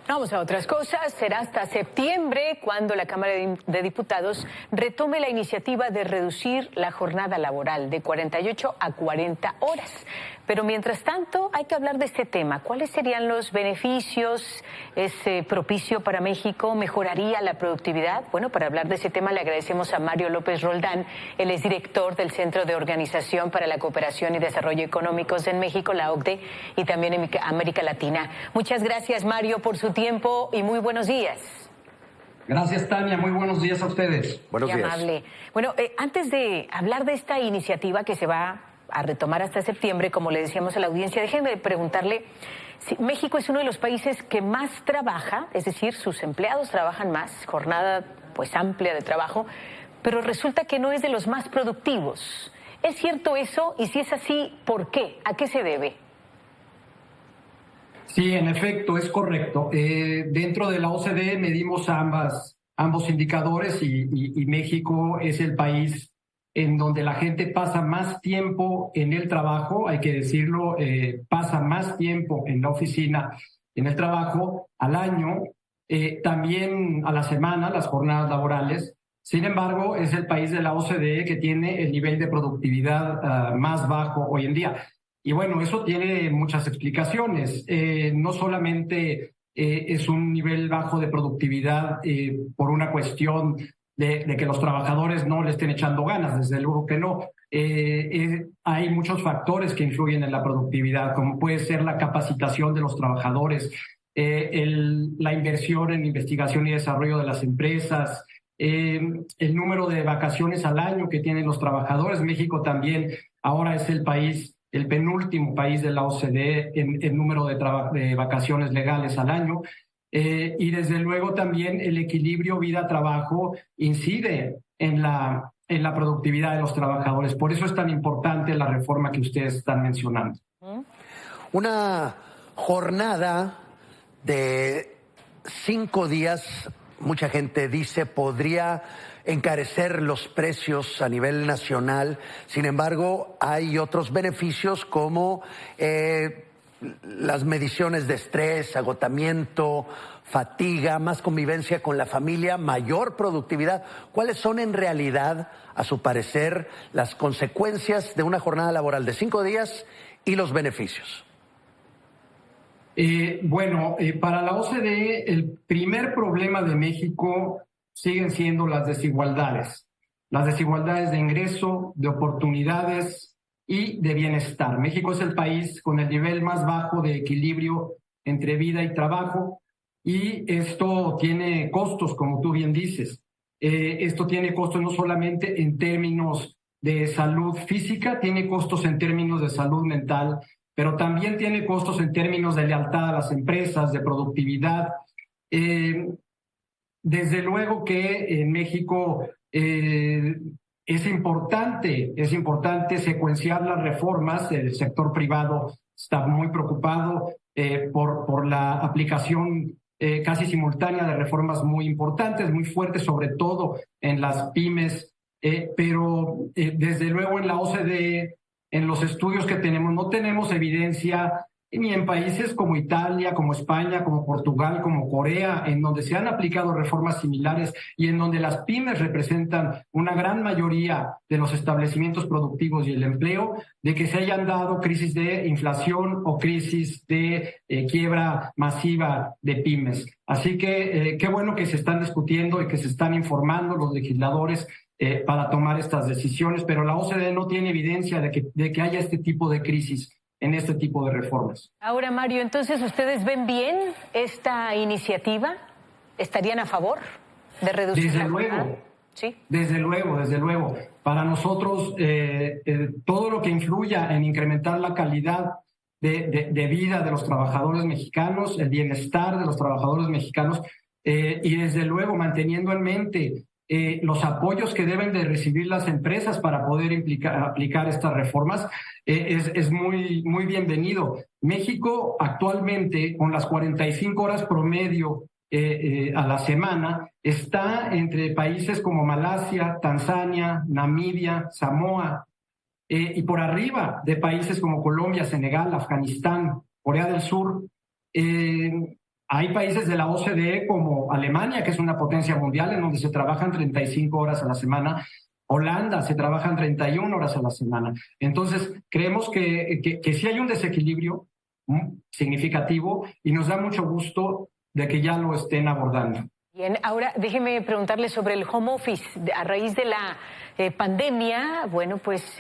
Vamos a otras cosas. Será hasta septiembre cuando la Cámara de Diputados retome la iniciativa de reducir la jornada laboral de 48 a 40 horas. Pero mientras tanto hay que hablar de este tema. ¿Cuáles serían los beneficios? ¿Es propicio para México? ¿Mejoraría la productividad? Bueno, para hablar de ese tema le agradecemos a Mario López Roldán. Él es director del Centro de Organización para la Cooperación y Desarrollo Económicos en México, la OCDE, y también en América Latina. Muchas gracias, Mario, por su tiempo y muy buenos días. Gracias, Tania. Muy buenos días a ustedes. Buenos días. Amable. Bueno, antes de hablar de esta iniciativa que se va a retomar hasta septiembre, como le decíamos a la audiencia, déjenme preguntarle si México es uno de los países que más trabaja, es decir, sus empleados trabajan más, jornada pues amplia de trabajo, pero resulta que no es de los más productivos. ¿Es cierto eso? Y si es así, ¿por qué? ¿A qué se debe? Sí, en efecto, es correcto. Dentro de la OCDE medimos ambos indicadores y México es el país en donde la gente pasa más tiempo en el trabajo, hay que decirlo, pasa más tiempo en la oficina, en el trabajo al año, también a la semana, las jornadas laborales. Sin embargo, es el país de la OCDE que tiene el nivel de productividad más bajo hoy en día. Y bueno, eso tiene muchas explicaciones. No solamente es un nivel bajo de productividad por una cuestión de que los trabajadores no le estén echando ganas, desde luego que no. Hay muchos factores que influyen en la productividad, como puede ser la capacitación de los trabajadores, la inversión en investigación y desarrollo de las empresas, el número de vacaciones al año que tienen los trabajadores. México también ahora es el penúltimo país de la OCDE en número de vacaciones legales al año. Y desde luego también el equilibrio vida-trabajo incide en la productividad de los trabajadores. Por eso es tan importante la reforma que ustedes están mencionando. Una jornada de 5 días, mucha gente dice, podría encarecer los precios a nivel nacional. Sin embargo, hay otros beneficios como las mediciones de estrés, agotamiento, fatiga, más convivencia con la familia, mayor productividad. ¿Cuáles son en realidad, a su parecer, las consecuencias de una jornada laboral de 5 días y los beneficios? Para la OCDE, el primer problema de México siguen siendo las desigualdades de ingreso, de oportunidades y de bienestar. México es el país con el nivel más bajo de equilibrio entre vida y trabajo, y esto tiene costos, como tú bien dices. Esto tiene costos no solamente en términos de salud física, tiene costos en términos de salud mental, pero también tiene costos en términos de lealtad a las empresas, de productividad. Desde luego que en México es importante secuenciar las reformas. El sector privado está muy preocupado por la aplicación casi simultánea de reformas muy importantes, muy fuertes, sobre todo en las pymes, pero desde luego en la OCDE, en los estudios que tenemos, no tenemos evidencia ni en países como Italia, como España, como Portugal, como Corea, en donde se han aplicado reformas similares y en donde las pymes representan una gran mayoría de los establecimientos productivos y el empleo, de que se hayan dado crisis de inflación o crisis de quiebra masiva de pymes. Así que qué bueno que se están discutiendo y que se están informando los legisladores para tomar estas decisiones, pero la OCDE no tiene evidencia de que haya este tipo de crisis en este tipo de reformas. Ahora, Mario, entonces, ¿ustedes ven bien esta iniciativa? ¿Estarían a favor de reducir la jornada? Luego, ¿sí? Desde luego. Para nosotros, todo lo que influya en incrementar la calidad de vida de los trabajadores mexicanos, el bienestar de los trabajadores mexicanos, y desde luego manteniendo en mente los apoyos que deben de recibir las empresas para poder aplicar estas reformas, es muy bienvenido. México actualmente, con las 45 horas promedio a la semana, está entre países como Malasia, Tanzania, Namibia, Samoa, y por arriba de países como Colombia, Senegal, Afganistán, Corea del Sur. Hay países de la OCDE como Alemania, que es una potencia mundial, en donde se trabajan 35 horas a la semana. Holanda se trabajan 31 horas a la semana. Entonces, creemos que sí hay un desequilibrio significativo y nos da mucho gusto de que ya lo estén abordando. Bien, ahora déjeme preguntarle sobre el home office. A raíz de la pandemia, bueno, pues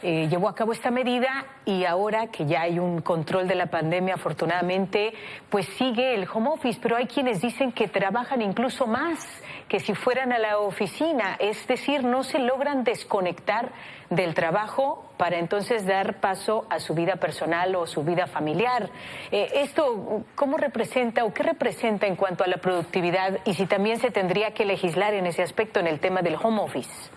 llevó a cabo esta medida y ahora que ya hay un control de la pandemia, afortunadamente, pues sigue el home office, pero hay quienes dicen que trabajan incluso más que si fueran a la oficina, es decir, no se logran desconectar del trabajo para entonces dar paso a su vida personal o su vida familiar. ¿Esto cómo representa o qué representa en cuanto a la productividad y si también se tendría que legislar en ese aspecto en el tema del home office?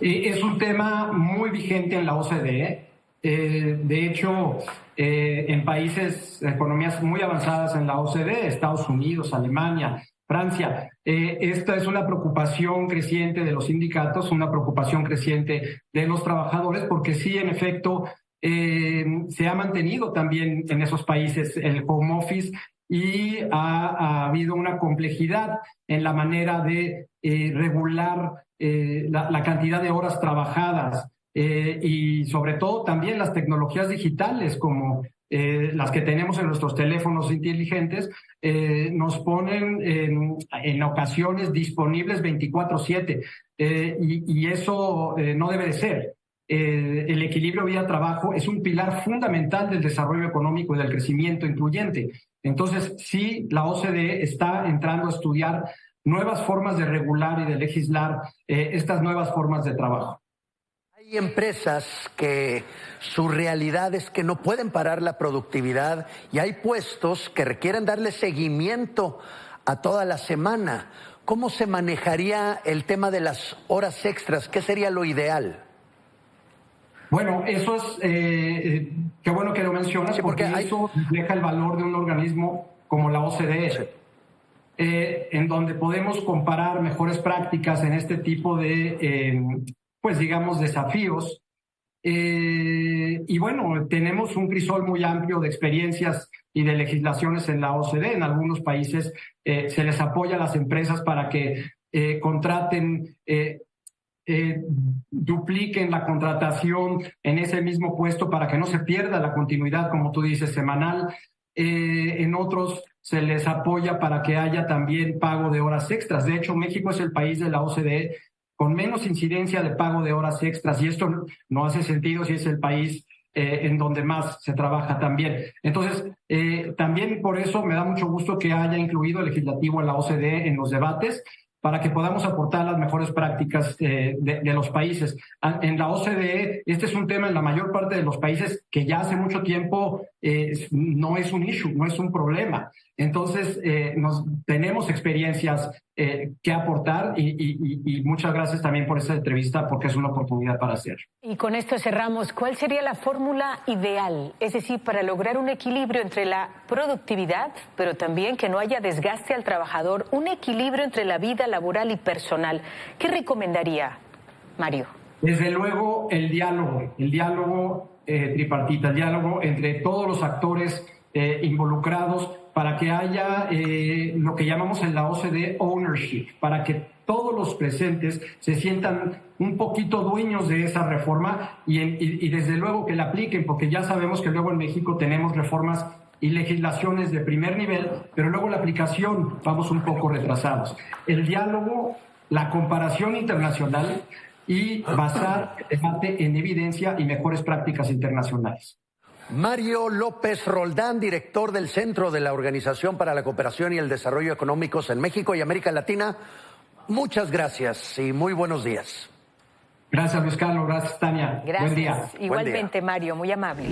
Es un tema muy vigente en la OCDE. De hecho, en países, economías muy avanzadas en la OCDE, Estados Unidos, Alemania, Francia, esta es una preocupación creciente de los sindicatos, una preocupación creciente de los trabajadores, porque sí, en efecto, se ha mantenido también en esos países el home office y ha habido una complejidad en la manera de regular la cantidad de horas trabajadas y sobre todo también las tecnologías digitales como las que tenemos en nuestros teléfonos inteligentes nos ponen en ocasiones disponibles 24/7 y eso no debe de ser. El equilibrio vida-trabajo es un pilar fundamental del desarrollo económico y del crecimiento incluyente. Entonces, sí, la OCDE está entrando a estudiar nuevas formas de regular y de legislar estas nuevas formas de trabajo. Hay empresas que su realidad es que no pueden parar la productividad y hay puestos que requieren darle seguimiento a toda la semana. ¿Cómo se manejaría el tema de las horas extras? ¿Qué sería lo ideal? Bueno, eso es, qué bueno que lo mencionas, sí, porque eso refleja el valor de un organismo como la OCDE, sí. En donde podemos comparar mejores prácticas en este tipo de, pues digamos, desafíos. Y bueno, tenemos un crisol muy amplio de experiencias y de legislaciones en la OCDE. En algunos países se les apoya a las empresas para que contraten dupliquen la contratación en ese mismo puesto para que no se pierda la continuidad, como tú dices, semanal. En otros se les apoya para que haya también pago de horas extras. De hecho, México es el país de la OCDE con menos incidencia de pago de horas extras y esto no hace sentido si es el país en donde más se trabaja también. Entonces, también por eso me da mucho gusto que haya incluido el legislativo en la OCDE en los debates para que podamos aportar las mejores prácticas de los países. En la OCDE, este es un tema en la mayor parte de los países que ya hace mucho tiempo no es un issue, no es un problema. Entonces, tenemos experiencias que aportar y muchas gracias también por esta entrevista porque es una oportunidad para hacer. Y con esto cerramos. ¿Cuál sería la fórmula ideal? Es decir, para lograr un equilibrio entre la productividad, pero también que no haya desgaste al trabajador, un equilibrio entre la vida laboral y personal. ¿Qué recomendaría, Mario? Desde luego, el diálogo tripartita, el diálogo entre todos los actores involucrados para que haya lo que llamamos en la OCDE ownership, para que todos los presentes se sientan un poquito dueños de esa reforma y desde luego que la apliquen, porque ya sabemos que luego en México tenemos reformas y legislaciones de primer nivel, pero luego la aplicación vamos un poco retrasados. El diálogo, la comparación internacional y basar el debate en evidencia y mejores prácticas internacionales. Mario López Roldán, director del Centro de la Organización para la Cooperación y el Desarrollo Económicos en México y América Latina, muchas gracias y muy buenos días. Gracias, Luis Carlos. Gracias, Tania. Gracias. Buen día. Igualmente, Buen día. Mario, muy amable.